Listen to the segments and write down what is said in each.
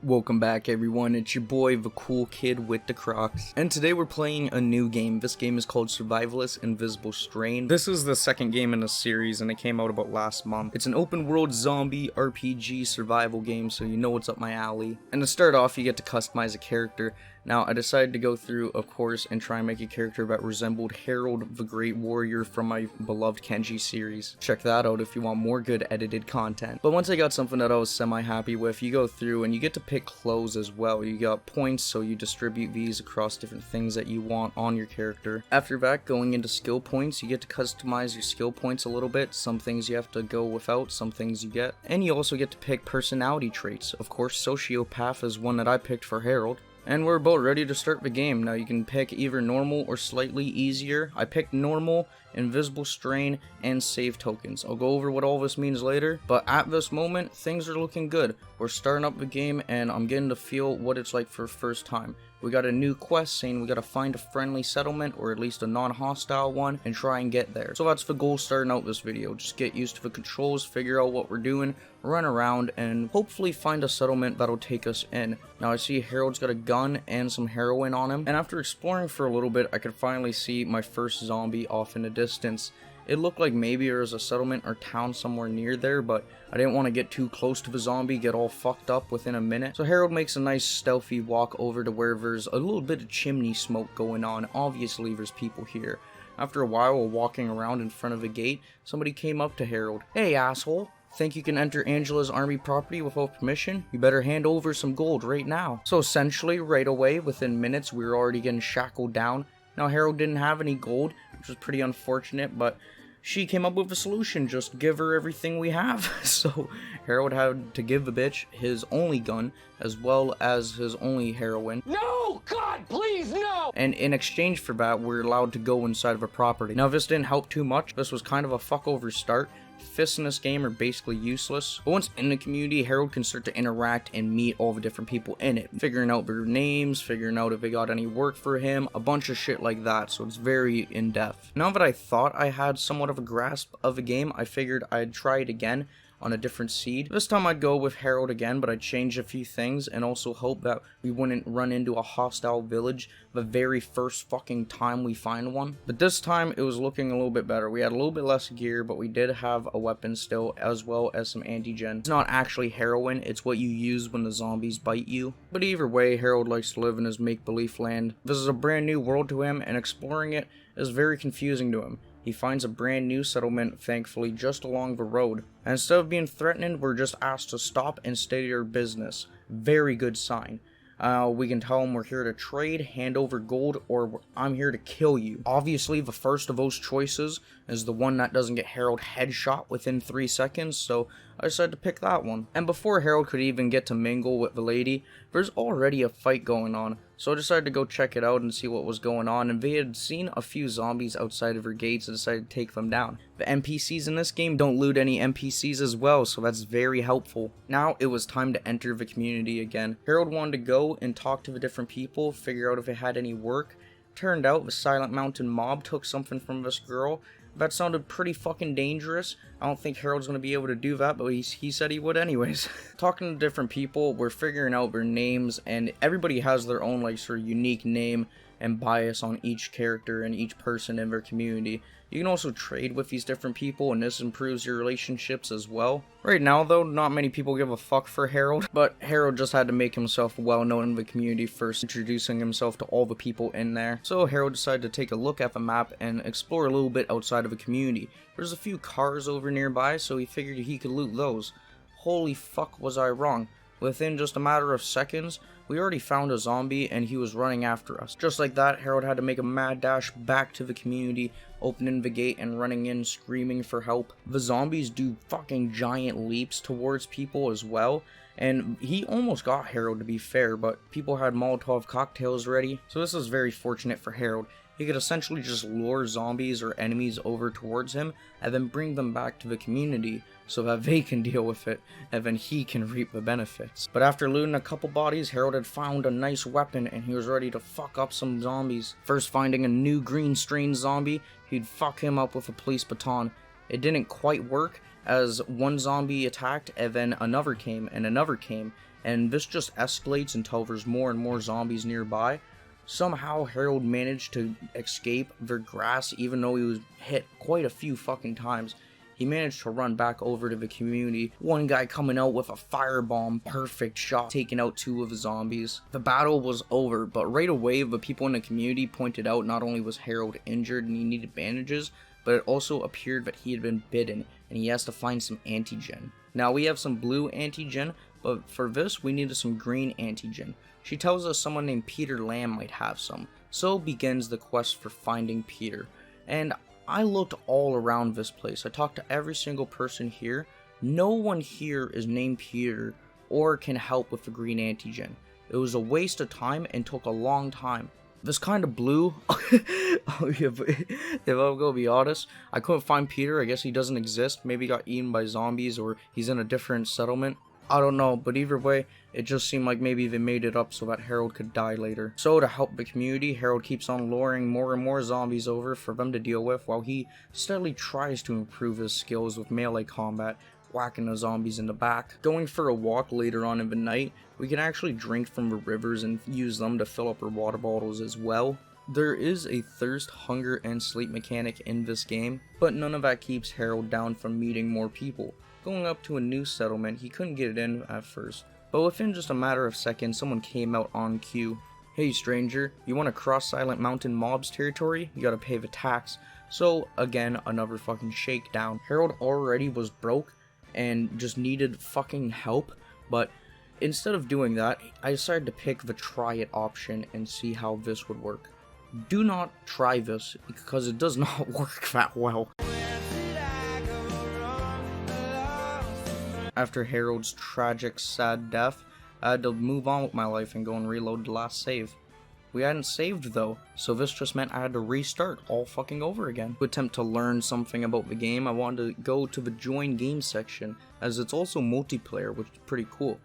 Welcome back everyone, it's your boy the cool kid with the Crocs, and today we're playing a new game. This game is called Survivalist Invisible Strain. This is the second game in the series and it came out about last month. It's an open world zombie RPG survival game, so you know what's up my alley. And to start off, you get to customize a character. Now, I decided to go through a course and try and make a character that resembled Harold the Great Warrior from my beloved Kenji series. Check that out if you want more good edited content. But once I got something that I was semi-happy with, you go through and you get to pick clothes as well. You got points, so you distribute these across different things that you want on your character. After that, going into skill points, you get to customize your skill points a little bit. Some things you have to go without, some things you get. And you also get to pick personality traits. Of course, Sociopath is one that I picked for Harold. And we're about ready to start the game. Now you can pick either normal or slightly easier. I picked normal, invisible strain, and save tokens. I'll go over what all this means later, but at this moment, things are looking good. We're starting up the game and I'm getting to feel what it's like for the first time. We got a new quest saying we gotta find a friendly settlement, or at least a non-hostile one, and try and get there. So that's the goal starting out this video. Just get used to the controls, figure out what we're doing, run around, and hopefully find a settlement that'll take us in. Now I see Harold's got a gun and some heroin on him, and after exploring for a little bit, I could finally see my first zombie off in the distance. It looked like maybe there was a settlement or town somewhere near there, but I didn't want to get too close to the zombie, get all fucked up within a minute. So Harold makes a nice stealthy walk over to where there's a little bit of chimney smoke going on. Obviously there's people here. After a while, while walking around in front of a gate, somebody came up to Harold. "Hey asshole, think you can enter Angela's army property without permission? You better hand over some gold right now." So essentially right away, within minutes, we were already getting shackled down. Now Harold didn't have any gold, which was pretty unfortunate, but she came up with a solution: just give her everything we have. So Harold had to give the bitch his only gun, as well as his only heroin. No! God, please, no! And in exchange for that, we're allowed to go inside of a property. Now this didn't help too much. This was kind of a fuck-over start. Fists in this game are basically useless, but once in the community, Harold can start to interact and meet all the different people in it, figuring out their names, figuring out if they got any work for him, a bunch of shit like that, so it's very in-depth. Now that I thought I had somewhat of a grasp of the game, I figured I'd try it again on a different seed. This time I'd go with Harold again, but I'd change a few things and also hope that we wouldn't run into a hostile village the very first fucking time we find one. But this time it was looking a little bit better. We had a little bit less gear, but we did have a weapon still, as well as some antigen. It's not actually heroin, it's what you use when the zombies bite you. But either way, Harold likes to live in his make-believe land. This is a brand new world to him, and exploring it is very confusing to him. He finds a brand new settlement, thankfully, just along the road. And instead of being threatened, we're just asked to stop and state our business. Very good sign. We can tell him we're here to trade, hand over gold, or I'm here to kill you. Obviously, the first of those choices is the one that doesn't get Harold headshot within 3 seconds, so I decided to pick that one. And before Harold could even get to mingle with the lady, there's already a fight going on. So I decided to go check it out and see what was going on, and they had seen a few zombies outside of her gates and decided to take them down. The NPCs in this game don't loot any NPCs as well, so that's very helpful. Now it was time to enter the community again. Harold wanted to go and talk to the different people, figure out if it had any work. Turned out the Silent Mountain mob took something from this girl. That sounded pretty fucking dangerous. I don't think Harold's going to be able to do that, but he said he would anyways. Talking to different people, we're figuring out their names, and everybody has their own like sort of unique name and bias on each character and each person in their community. You can also trade with these different people, and this improves your relationships as well. Right now though, not many people give a fuck for Harold, but Harold just had to make himself well known in the community first, introducing himself to all the people in there. So Harold decided to take a look at the map and explore a little bit outside of the community. There's a few cars over nearby, so he figured he could loot those. Holy fuck, was I wrong. Within just a matter of seconds, we already found a zombie and he was running after us. Just like that, Harold had to make a mad dash back to the community, opening the gate and running in screaming for help. The zombies do fucking giant leaps towards people as well, and he almost got Harold to be fair, but people had Molotov cocktails ready, so this was very fortunate for Harold. He could essentially just lure zombies or enemies over towards him and then bring them back to the community so that they can deal with it and then he can reap the benefits. But after looting a couple bodies, Harold had found a nice weapon and he was ready to fuck up some zombies. First finding a new green strain zombie, he'd fuck him up with a police baton. It didn't quite work, as one zombie attacked and then another came and another came, and this just escalates until there's more and more zombies nearby. Somehow Harold managed to escape their grass even though he was hit quite a few fucking times. He managed to run back over to the community. One guy coming out with a firebomb, perfect shot, taking out 2 of the zombies. The battle was over, but right away the people in the community pointed out not only was Harold injured and he needed bandages, but it also appeared that he had been bitten and he has to find some antigen. Now we have some blue antigen, but for this we needed some green antigen. She tells us someone named Peter Lamb might have some. So begins the quest for finding Peter. And I looked all around this place. I talked to every single person here. No one here is named Peter or can help with the green antigen. It was a waste of time and took a long time. This kind of blue. If I'm gonna be honest, I couldn't find Peter. I guess he doesn't exist. Maybe he got eaten by zombies or he's in a different settlement. I don't know, but either way, it just seemed like maybe they made it up so that Harold could die later. So to help the community, Harold keeps on luring more and more zombies over for them to deal with while he steadily tries to improve his skills with melee combat, whacking the zombies in the back. Going for a walk later on in the night, we can actually drink from the rivers and use them to fill up our water bottles as well. There is a thirst, hunger, and sleep mechanic in this game, but none of that keeps Harold down from meeting more people. Going up to a new settlement, he couldn't get it in at first, but within just a matter of seconds, someone came out on cue. Hey stranger, you want to cross Silent Mountain mobs territory? You gotta pay the tax. So again, another fucking shakedown. Harold already was broke and just needed fucking help, but instead of doing that, I decided to pick the try it option and see how this would work. Do not try this because it does not work that well. After Harold's tragic, sad death, I had to move on with my life and go and reload the last save. We hadn't saved though, so this just meant I had to restart all fucking over again. To attempt to learn something about the game, I wanted to go to the join game section, as it's also multiplayer, which is pretty cool.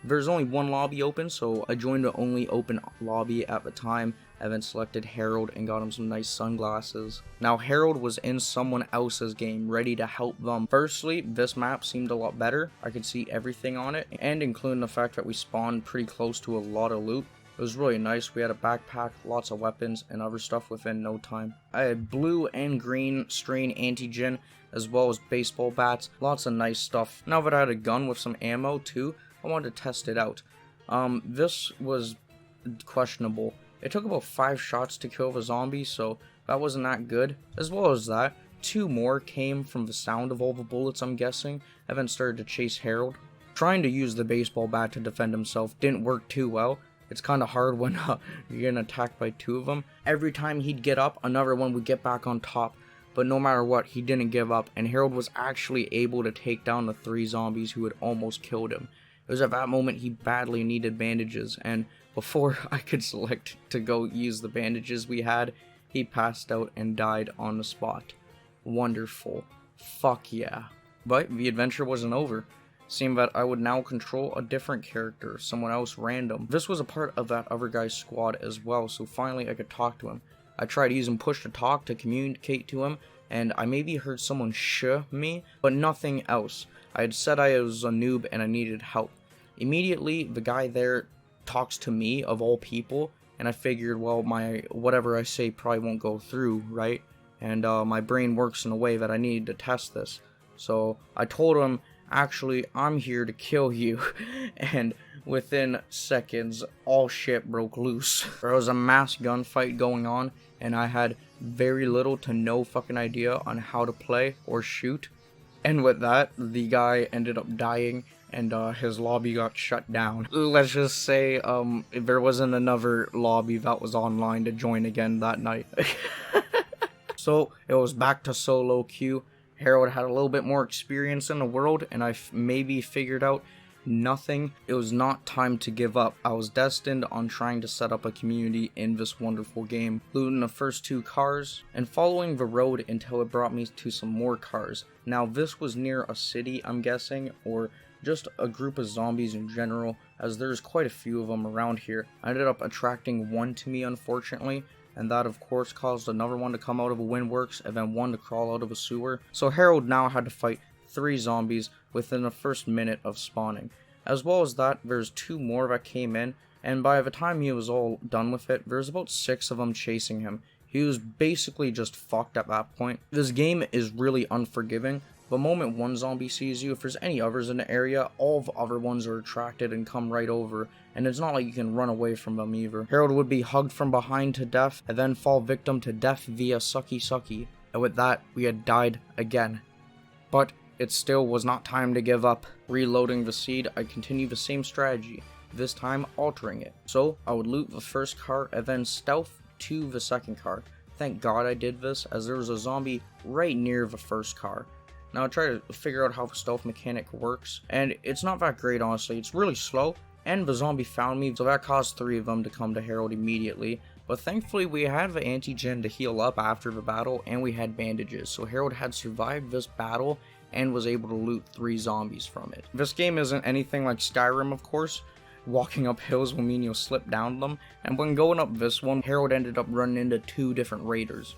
There's only one lobby open, so I joined the only open lobby at the time. I then selected Harold and got him some nice sunglasses. Now Harold was in someone else's game, ready to help them. Firstly, this map seemed a lot better. I could see everything on it, and including the fact that we spawned pretty close to a lot of loot. It was really nice. We had a backpack, lots of weapons, and other stuff within no time. I had blue and green strain antigen, as well as baseball bats, lots of nice stuff. Now that I had a gun with some ammo too, I wanted to test it out. This was questionable. It took about 5 shots to kill the zombie, so that wasn't that good. As well as that, 2 more came from the sound of all the bullets, I'm guessing, and then started to chase Harold. Trying to use the baseball bat to defend himself didn't work too well. It's kind of hard when you're getting attacked by 2 of them. Every time he'd get up, another one would get back on top. But no matter what, he didn't give up, and Harold was actually able to take down the 3 zombies who had almost killed him. It was at that moment he badly needed bandages, and before I could select to go use the bandages we had, he passed out and died on the spot. Wonderful. Fuck yeah. But the adventure wasn't over. Seemed that I would now control a different character, someone else random. This was a part of that other guy's squad as well, so finally I could talk to him. I tried using push to talk to communicate to him, and I maybe heard someone me, but nothing else. I had said I was a noob and I needed help. Immediately, the guy there talks to me, of all people, and I figured, well, whatever I say probably won't go through, right? And my brain works in a way that I needed to test this. So I told him, actually, I'm here to kill you. And within seconds, all shit broke loose. There was a mass gunfight going on, and I had very little to no fucking idea on how to play or shoot. And with that, the guy ended up dying, and his lobby got shut down. Let's just say there wasn't another lobby that was online to join again that night. So it was back to solo queue. Harold had a little bit more experience in the world, and I maybe figured out nothing. It was not time to give up. I was destined on trying to set up a community in this wonderful game, looting the first 2 cars, and following the road until it brought me to some more cars. Now this was near a city, I'm guessing, or just a group of zombies in general, as there's quite a few of them around here. I ended up attracting one to me, unfortunately, and that of course caused another one to come out of a windworks, and then one to crawl out of a sewer. So Harold now had to fight 3 zombies within the first minute of spawning. As well as that, there's 2 more that came in, and by the time he was all done with it, there's about 6 of them chasing him. He was basically just fucked at that point. This game is really unforgiving. The moment one zombie sees you, if there's any others in the area, all the other ones are attracted and come right over, and it's not like you can run away from them either. Harold would be hugged from behind to death, and then fall victim to death via sucky sucky, and with that, we had died again. But it still was not time to give up. Reloading the seed, I continued the same strategy, this time altering it. So, I would loot the first car, and then stealth to the second car. Thank God I did this, as there was a zombie right near the first car. Now I try to figure out how the stealth mechanic works, and it's not that great honestly. It's really slow, and the zombie found me, so that caused 3 of them to come to Harold immediately. But thankfully we had the anti-gen to heal up after the battle, and we had bandages, so Harold had survived this battle and was able to loot 3 zombies from it. This game isn't anything like Skyrim, of course. Walking up hills will mean you'll slip down them, and when going up this one, Harold ended up running into 2 different raiders.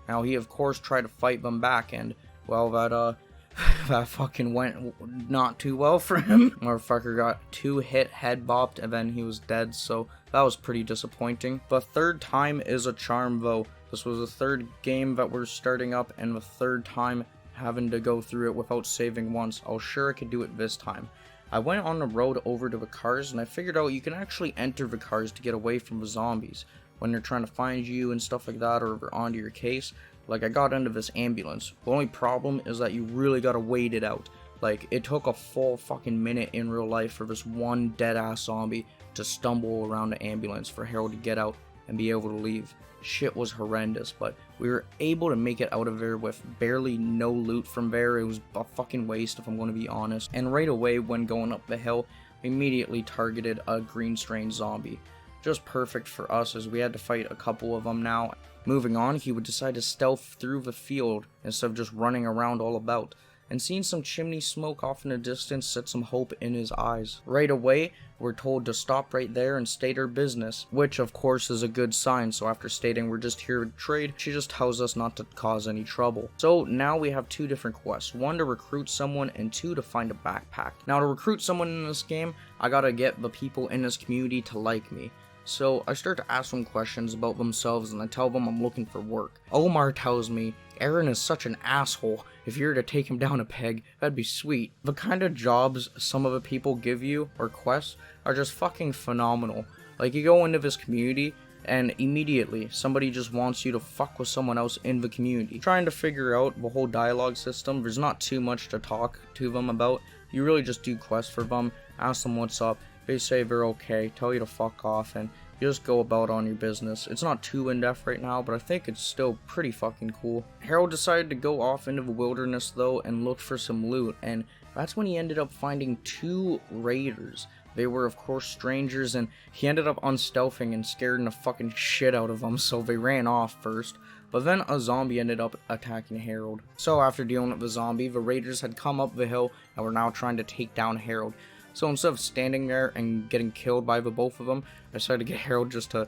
Now he of course tried to fight them back, and well, that fucking went not too well for him. Motherfucker got 2 hit, head bopped, and then he was dead, so that was pretty disappointing. The 3rd time is a charm though. This was the 3rd game that we're starting up, and the 3rd time having to go through it without saving once. I was sure I could do it this time. I went on the road over to the cars, and I figured out you can actually enter the cars to get away from the zombies when they're trying to find you and stuff like that, or they're onto your case. Like, I got into this ambulance. The only problem is that you really gotta wait it out. Like, it took a full fucking minute in real life for this one dead-ass zombie to stumble around the ambulance for Harold to get out and be able to leave. Shit was horrendous, but we were able to make it out of there with barely no loot from there. It was a fucking waste, if I'm going to be honest. And right away, when going up the hill, we immediately targeted a green strain zombie. Just perfect for us, as we had to fight a couple of them now. Moving on, he would decide to stealth through the field instead of just running around all about. And seeing some chimney smoke off in the distance set some hope in his eyes. Right away, we're told to stop right there and state our business, which of course is a good sign. So after stating we're just here to trade, she just tells us not to cause any trouble. So now we have 2 different quests, 1 to recruit someone and 2 to find a backpack. Now to recruit someone in this game, I gotta get the people in this community to like me. So I start to ask them questions about themselves, and I tell them I'm looking for work. Omar tells me, Aaron is such an asshole. If you were to take him down a peg, that'd be sweet. The kind of jobs some of the people give you, or quests, are just fucking phenomenal. Like, you go into this community, and immediately somebody just wants you to fuck with someone else in the community. Trying to figure out the whole dialogue system, there's not too much to talk to them about. You really just do quests for them, ask them what's up. They say they're okay, tell you to fuck off, and you just go about on your business. It's not too in-depth right now, but I think it's still pretty fucking cool. Harold decided to go off into the wilderness though and look for some loot, and that's when he ended up finding 2 raiders. They were of course strangers, and he ended up unstealthing and scaring the fucking shit out of them, so they ran off first. But then a zombie ended up attacking Harold. So after dealing with the zombie, the raiders had come up the hill and were now trying to take down Harold. So instead of standing there and getting killed by the both of them, I decided to get Harold just to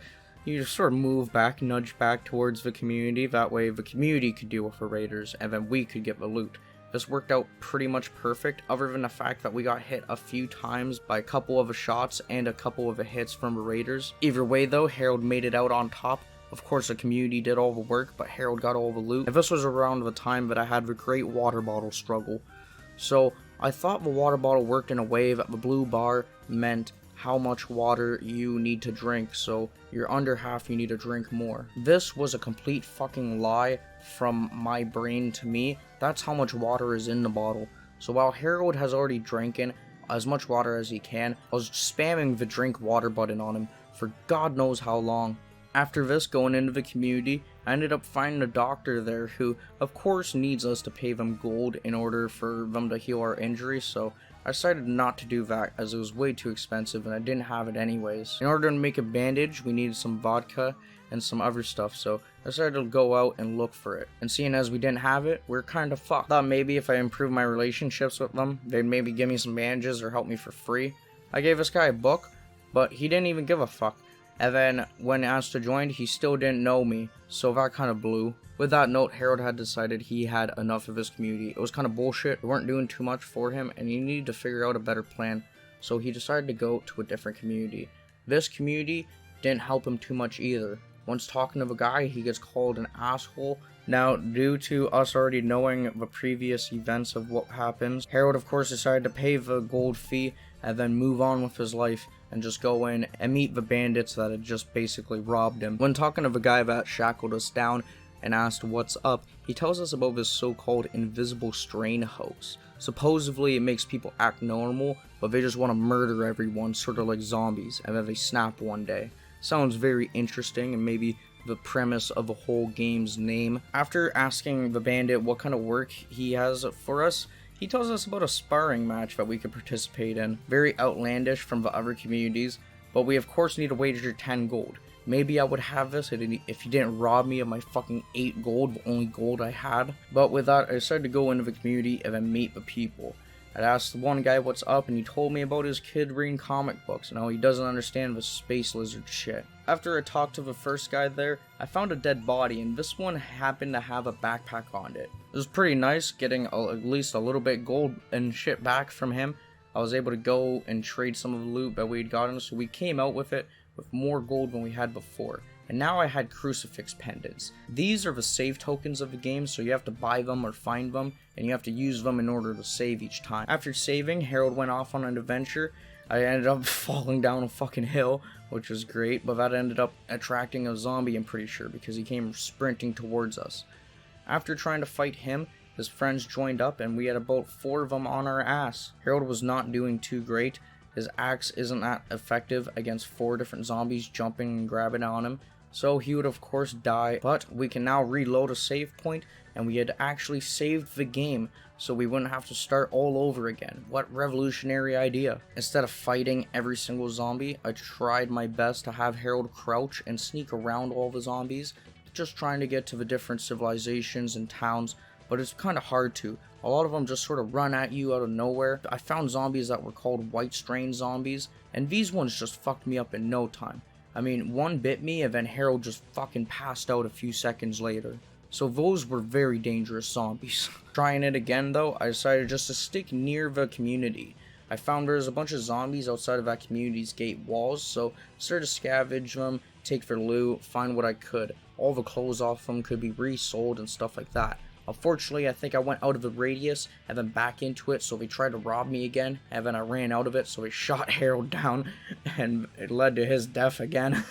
sort of move back, nudge back towards the community. That way the community could deal with the raiders, and then we could get the loot. This worked out pretty much perfect, other than the fact that we got hit a few times by a couple of the shots and a couple of the hits from the raiders. Either way though, Harold made it out on top. Of course the community did all the work, but Harold got all the loot. And this was around the time that I had the great water bottle struggle. So I thought the water bottle worked in a way that the blue bar meant how much water you need to drink, so you're under half, you need to drink more. This was a complete fucking lie from my brain to me. That's how much water is in the bottle. So while Harold has already drinking as much water as he can, I was spamming the drink water button on him for God knows how long. After this, going into the community, I ended up finding a doctor there who, of course, needs us to pay them gold in order for them to heal our injuries, so I decided not to do that as it was way too expensive and I didn't have it anyways. In order to make a bandage, we needed some vodka and some other stuff, so I decided to go out and look for it. And seeing as we didn't have it, we're kind of fucked. Thought maybe if I improved my relationships with them, they'd maybe give me some bandages or help me for free. I gave this guy a book, but he didn't even give a fuck. And then, when asked to join, he still didn't know me, so that kind of blew. With that note, Harold had decided he had enough of his community. It was kind of bullshit, we weren't doing too much for him, and he needed to figure out a better plan. so he decided to go to a different community. This community didn't help him too much either. Once talking to a guy, he gets called an asshole. Now, due to us already knowing the previous events of what happens, Harold of course decided to pay the gold fee and then move on with his life and just go in and meet the bandits that had just basically robbed him. When talking to the guy that shackled us down and asked what's up, he tells us about this so-called invisible strain hoax. Supposedly it makes people act normal, but they just want to murder everyone, sort of like zombies, and then they snap one day. Sounds very interesting, and maybe the premise of the whole game's name. After asking the bandit what kind of work he has for us, he tells us about a sparring match that we could participate in. Very outlandish from the other communities, but we of course need to wager 10 gold. Maybe I would have this if he didn't rob me of my fucking 8 gold, the only gold I had. But with that, I decided to go into the community and then meet the people. I asked the one guy what's up, and he told me about his kid reading comic books and how he doesn't understand the space lizard shit. After I talked to the first guy there, I found a dead body, and this one happened to have a backpack on it. It was pretty nice getting at least a little bit gold and shit back from him. I was able to go and trade some of the loot that we'd gotten, so we came out with it with more gold than we had before. And now I had crucifix pendants. These are the save tokens of the game, so you have to buy them or find them, and you have to use them in order to save each time. After saving, Harold went off on an adventure. I ended up falling down a fucking hill, which was great, but that ended up attracting a zombie, I'm pretty sure, because he came sprinting towards us. After trying to fight him, his friends joined up, and we had about 4 of them on our ass. Harold was not doing too great. His axe isn't that effective against 4 different zombies jumping and grabbing on him, so he would of course die. But we can now reload a save point, and we had actually saved the game, so we wouldn't have to start all over again. What revolutionary idea. Instead of fighting every single zombie, I tried my best to have Harold crouch and sneak around all the zombies, just trying to get to the different civilizations and towns, but it's kind of hard to. A lot of them just sort of run at you out of nowhere. I found zombies that were called white strain zombies, and these ones just fucked me up in no time. I mean, one bit me and then Harold just fucking passed out a few seconds later. So those were very dangerous zombies. Trying it again though, I decided just to stick near the community. I found there's a bunch of zombies outside of that community's gate walls, so I started to scavenge them, take their loot, find what I could. All the clothes off them could be resold and stuff like that. Unfortunately, I think I went out of the radius and then back into it, so they tried to rob me again, and then I ran out of it, so they shot Harold down, and it led to his death again.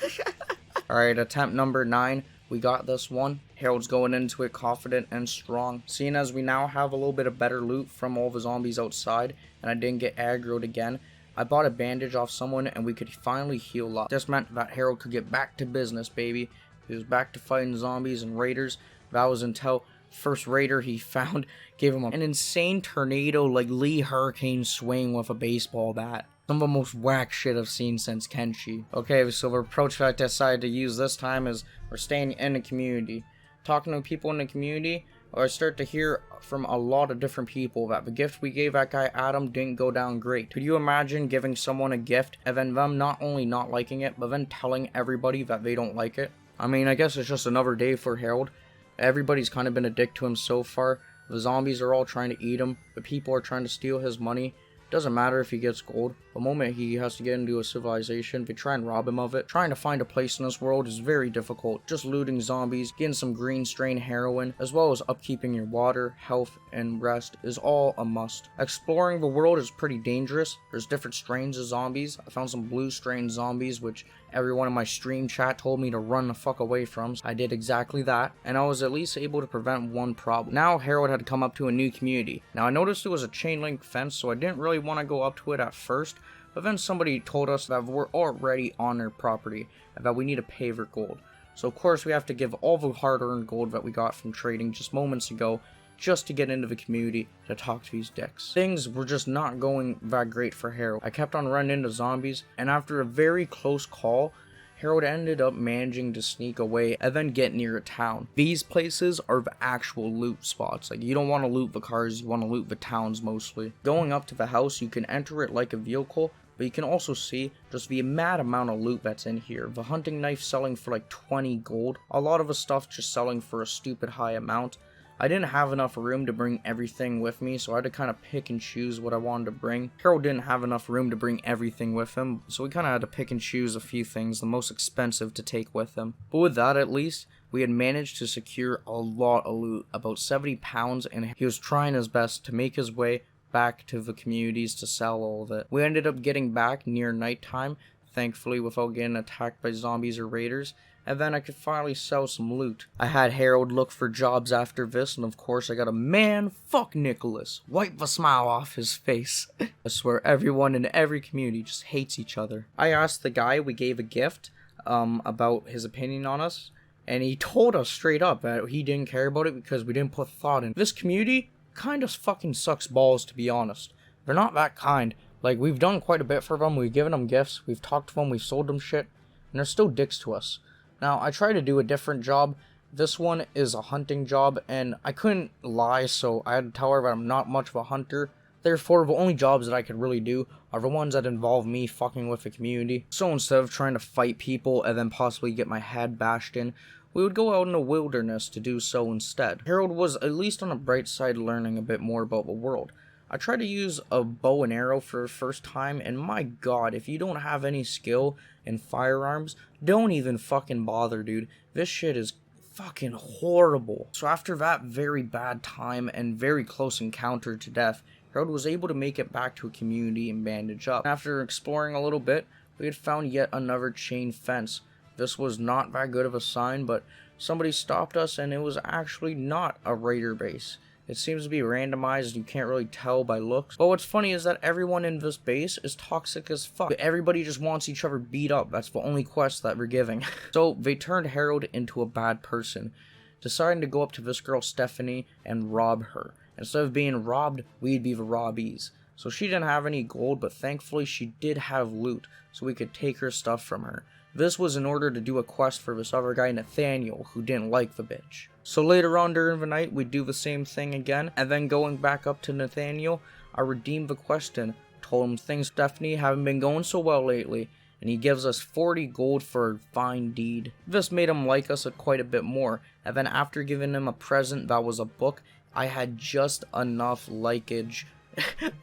Alright, attempt number 9. We got this one. Harold's going into it confident and strong. Seeing as we now have a little bit of better loot from all the zombies outside, and I didn't get aggroed again, I bought a bandage off someone, and we could finally heal up. This meant that Harold could get back to business, baby. He was back to fighting zombies and raiders. That was until first raider he found gave him an insane tornado like Lee Hurricane swing with a baseball bat. Some of the most whack shit I've seen since Kenshi. Okay, so the approach that I decided to use this time is we're staying in the community. Talking to people in the community, I start to hear from a lot of different people that the gift we gave that guy Adam didn't go down great. Could you imagine giving someone a gift and then them not only not liking it, but then telling everybody that they don't like it? I mean, I guess it's just another day for Harold. Everybody's kind of been a dick to him so far. The zombies are all trying to eat him. The people are trying to steal his money. Doesn't matter if he gets gold. The moment he has to get into a civilization, they try and rob him of it. Trying to find a place in this world is very difficult. Just looting zombies, getting some green strain heroin, as well as upkeeping your water, health, and rest is all a must. Exploring the world is pretty dangerous. There's different strains of zombies. I found some blue strain zombies, which everyone in my stream chat told me to run the fuck away from. So I did exactly that, and I was at least able to prevent one problem. Now Harold had come up to a new community. Now I noticed it was a chain link fence, so I didn't really want to go up to it at first, but then somebody told us that we're already on their property and that we need to pay their gold. So of course we have to give all the hard-earned gold that we got from trading just moments ago just to get into the community to talk to these dicks. Things were just not going that great for Harold. I kept on running into zombies, and after a very close call, Harold ended up managing to sneak away and then get near a town. These places are the actual loot spots. Like, you don't want to loot the cars, you want to loot the towns mostly. Going up to the house, you can enter it like a vehicle, but you can also see just the mad amount of loot that's in here. The hunting knife selling for like 20 gold. A lot of the stuff just selling for a stupid high amount. I didn't have enough room to bring everything with me, so I had to kind of pick and choose what I wanted to bring. Harold didn't have enough room to bring everything with him, so we kind of had to pick and choose a few things, the most expensive to take with him. But with that, at least, we had managed to secure a lot of loot, about 70 pounds, and he was trying his best to make his way back to the communities to sell all of it. We ended up getting back near nighttime, thankfully without getting attacked by zombies or raiders, and then I could finally sell some loot. I had Harold look for jobs after this, and of course I got a man, fuck Nicholas, wipe the smile off his face. I swear everyone in every community just hates each other. I asked the guy we gave a gift about his opinion on us, and he told us straight up that he didn't care about it because we didn't put thought in. This community kind of fucking sucks balls, to be honest. They're not that kind. Like, we've done quite a bit for them, we've given them gifts, we've talked to them, we've sold them shit, and they're still dicks to us. Now, I tried to do a different job. This one is a hunting job, and I couldn't lie, so I had to tell her that I'm not much of a hunter. Therefore, the only jobs that I could really do are the ones that involve me fucking with the community. So instead of trying to fight people and then possibly get my head bashed in, we would go out in the wilderness to do so instead. Harold was at least on the bright side learning a bit more about the world. I tried to use a bow and arrow for the first time, and my god, if you don't have any skill in firearms, don't even fucking bother, dude. This shit is fucking horrible. So after that very bad time and very close encounter to death, Harold was able to make it back to a community and bandage up. After exploring a little bit, we had found yet another chain fence. This was not that good of a sign, but somebody stopped us, and it was actually not a raider base. It seems to be randomized, you can't really tell by looks. But what's funny is that everyone in this base is toxic as fuck. Everybody just wants each other beat up. That's the only quest that we're giving. So they turned Harold into a bad person, deciding to go up to this girl Stephanie and rob her. Instead of being robbed, we'd be the robbies. So she didn't have any gold, but thankfully she did have loot, so we could take her stuff from her. This was in order to do a quest for this other guy, Nathaniel, who didn't like the bitch. So later on during the night, we do the same thing again, and then going back up to Nathaniel, I redeemed the quest and told him things Stephanie haven't been going so well lately, and he gives us 40 gold for a fine deed. This made him like us quite a bit more, and then after giving him a present that was a book, I had just enough likeage.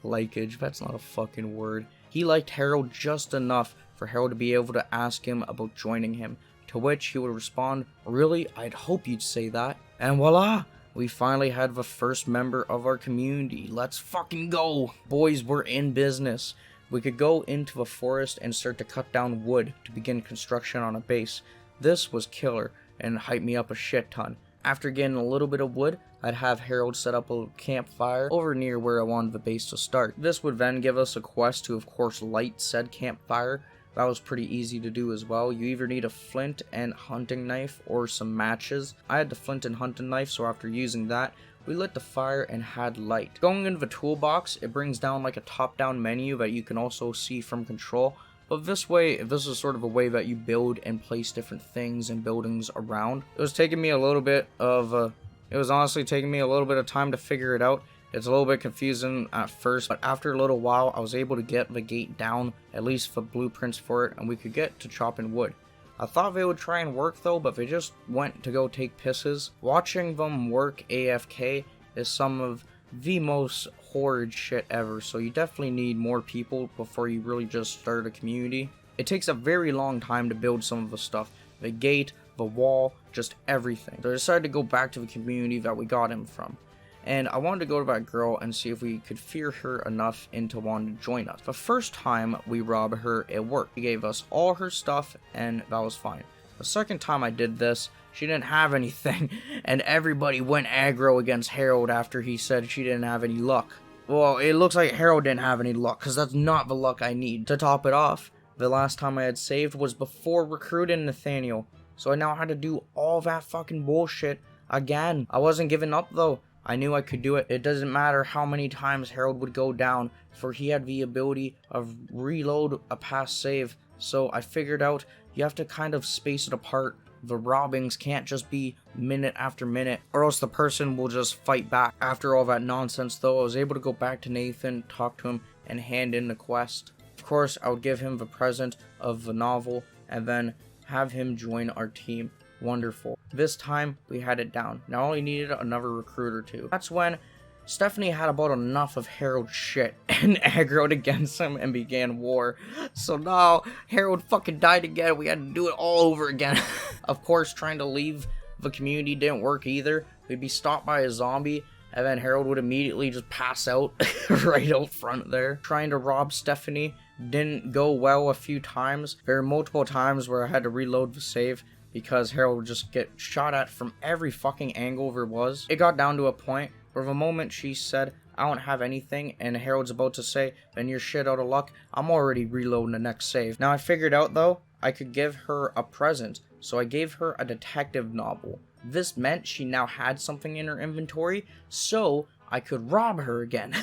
Likeage, that's not a fucking word. He liked Harold just enough for Harold to be able to ask him about joining him, to which he would respond, "Really? I'd hope you'd say that." And voila! We finally had the first member of our community. Let's fucking go! Boys, we're in business. We could go into the forest and start to cut down wood to begin construction on a base. This was killer and hyped me up a shit ton. After getting a little bit of wood, I'd have Harold set up a campfire over near where I wanted the base to start. This would then give us a quest to, of course, light said campfire. That was pretty easy to do as well. You either need a flint and hunting knife or some matches. I had the flint and hunting knife, so after using that, we lit the fire and had light. Going into the toolbox, it brings down like a top-down menu that you can also see from control. But this way, this is sort of a way that you build and place different things and buildings around. It was taking me a little bit of, it was honestly taking me a little bit of time to figure it out. It's a little bit confusing at first, but after a little while, I was able to get the gate down, at least the blueprints for it, and we could get to chopping wood. I thought they would try and work though, but they just went to go take pisses. Watching them work AFK is some of the most horrid shit ever, so you definitely need more people before you really just start a community. It takes a very long time to build some of the stuff. The gate, the wall, just everything. So I decided to go back to the community that we got him from. And I wanted to go to that girl and see if we could fear her enough into wanting to join us. The first time we robbed her, it worked. She gave us all her stuff, and that was fine. The second time I did this, she didn't have anything, and everybody went aggro against Harold after he said she didn't have any luck. Well, it looks like Harold didn't have any luck, because that's not the luck I need. To top it off, the last time I had saved was before recruiting Nathaniel, so I now had to do all that fucking bullshit again. I wasn't giving up though. I knew I could do it. It doesn't matter how many times Harold would go down, for he had the ability of reload a past save. So I figured out you have to kind of space it apart. The robbings can't just be minute after minute, or else the person will just fight back. After all that nonsense though, I was able to go back to Nathan, talk to him, and hand in the quest. Of course, I would give him the present of the novel, and then have him join our team. Wonderful. This time, we had it down. Now only needed another recruit or two. That's when Stephanie had about enough of Harold's shit and aggroed against him and began war. So now Harold fucking died again. We had to do it all over again. Of course, trying to leave the community didn't work either. We'd be stopped by a zombie, and then Harold would immediately just pass out right out front there. Trying to rob Stephanie didn't go well a few times. There were multiple times where I had to reload the save because Harold would just get shot at from every fucking angle there was. It got down to a point where the moment she said, "I don't have anything," and Harold's about to say, "Then you're shit out of luck," I'm already reloading the next save. Now I figured out though, I could give her a present, so I gave her a detective novel. This meant she now had something in her inventory, so I could rob her again.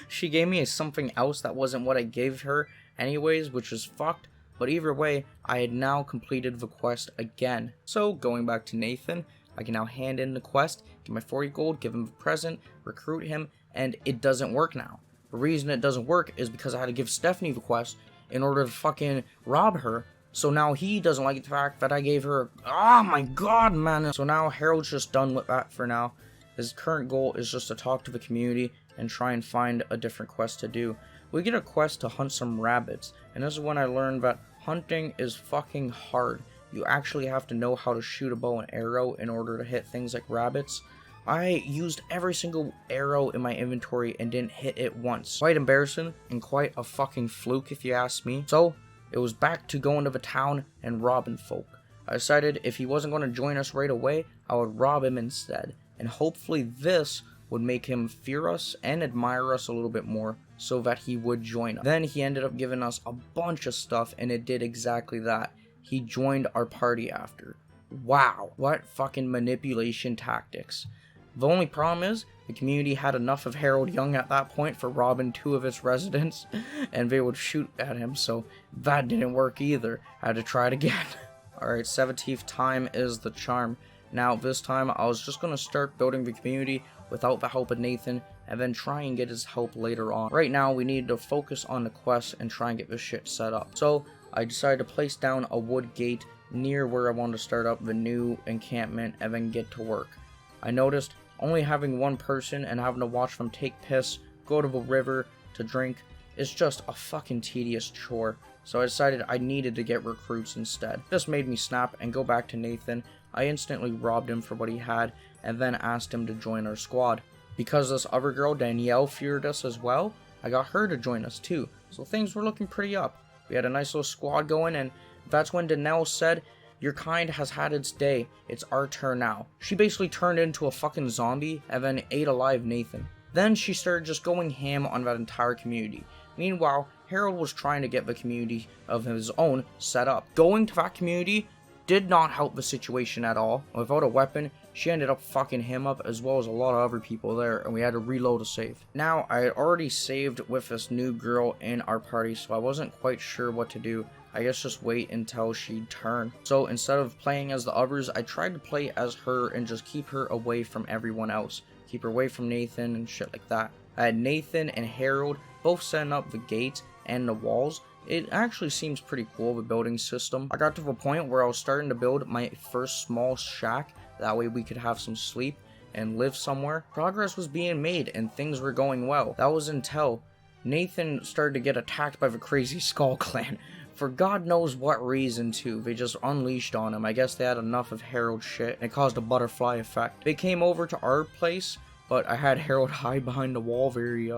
She gave me something else that wasn't what I gave her anyways, which was fucked, but either way, I had now completed the quest again. So going back to Nathan, I can now hand in the quest, get my 40 gold, give him the present, recruit him, and it doesn't work now. The reason it doesn't work is because I had to give Stephanie the quest in order to fucking rob her. So now he doesn't like the fact that I gave her, oh my god, man. So now Harold's just done with that for now. His current goal is just to talk to the community and try and find a different quest to do. We get a quest to hunt some rabbits, and this is when I learned that hunting is fucking hard. You actually have to know how to shoot a bow and arrow in order to hit things like rabbits. I used every single arrow in my inventory and didn't hit it once. Quite embarrassing and quite a fucking fluke if you ask me. So it was back to going to the town and robbing folk. I decided if he wasn't going to join us right away, I would rob him instead. And hopefully this would make him fear us and admire us a little bit more so that he would join us. Then he ended up giving us a bunch of stuff and it did exactly that. He joined our party after. Wow, what fucking manipulation tactics. The only problem is, the community had enough of Harold Young at that point for robbing 2 of its residents, and they would shoot at him, so that didn't work either. I had to try it again. Alright, 17th time is the charm. Now, this time, I was just gonna start building the community without the help of Nathan, and then try and get his help later on. Right now, we need to focus on the quest and try and get this shit set up. So, I decided to place down a wood gate near where I wanted to start up the new encampment and then get to work. I noticed only having one person and having to watch them take piss, go to the river to drink, is just a fucking tedious chore. So I decided I needed to get recruits instead. This made me snap and go back to Nathan. I instantly robbed him for what he had and then asked him to join our squad. Because this other girl, Danielle, feared us as well, I got her to join us too. So things were looking pretty up. We had a nice little squad going, and that's when Danielle said, "Your kind has had its day. It's our turn now." She basically turned into a fucking zombie and then ate alive Nathan. Then she started just going ham on that entire community. Meanwhile, Harold was trying to get the community of his own set up. Going to that community did not help the situation at all. Without a weapon, she ended up fucking him up as well as a lot of other people there, and we had to reload a save. Now, I had already saved with this new girl in our party, so I wasn't quite sure what to do. I guess just wait until she'd turn. So instead of playing as the others, I tried to play as her and just keep her away from everyone else. Keep her away from Nathan and shit like that. I had Nathan and Harold both setting up the gates and the walls. It actually seems pretty cool, the building system. I got to the point where I was starting to build my first small shack. That way we could have some sleep and live somewhere. Progress was being made and things were going well. That was until Nathan started to get attacked by the crazy Skull Clan. For God knows what reason too. They just unleashed on him. I guess they had enough of Harold's shit and it caused a butterfly effect. They came over to our place, but I had Harold hide behind the wall very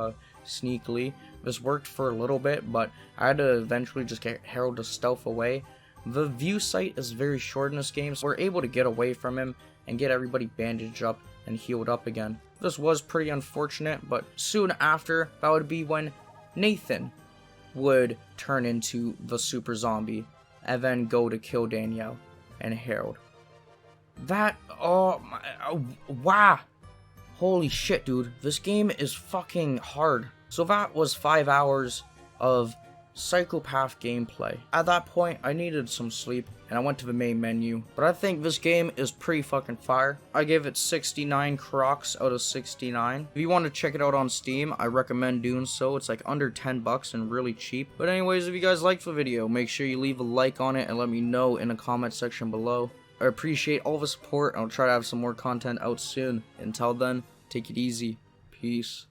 sneakily. This worked for a little bit, but I had to eventually just get Harold to stealth away. The view sight is very short in this game, so we're able to get away from him and get everybody bandaged up and healed up again. This was pretty unfortunate, but soon after, that would be when Nathan would turn into the super zombie and then go to kill Danielle and Harold. That, oh my, oh, wow. Holy shit, dude. This game is fucking hard. So that was 5 hours of psychopath gameplay. At that point, I needed some sleep, and I went to the main menu. But I think this game is pretty fucking fire. I gave it 69 crocs out of 69. If you want to check it out on Steam, I recommend doing so. It's like under 10 bucks and really cheap. But anyways, if you guys liked the video, make sure you leave a like on it and let me know in the comment section below. I appreciate all the support. I'll try to have some more content out soon. Until then, take it easy. Peace.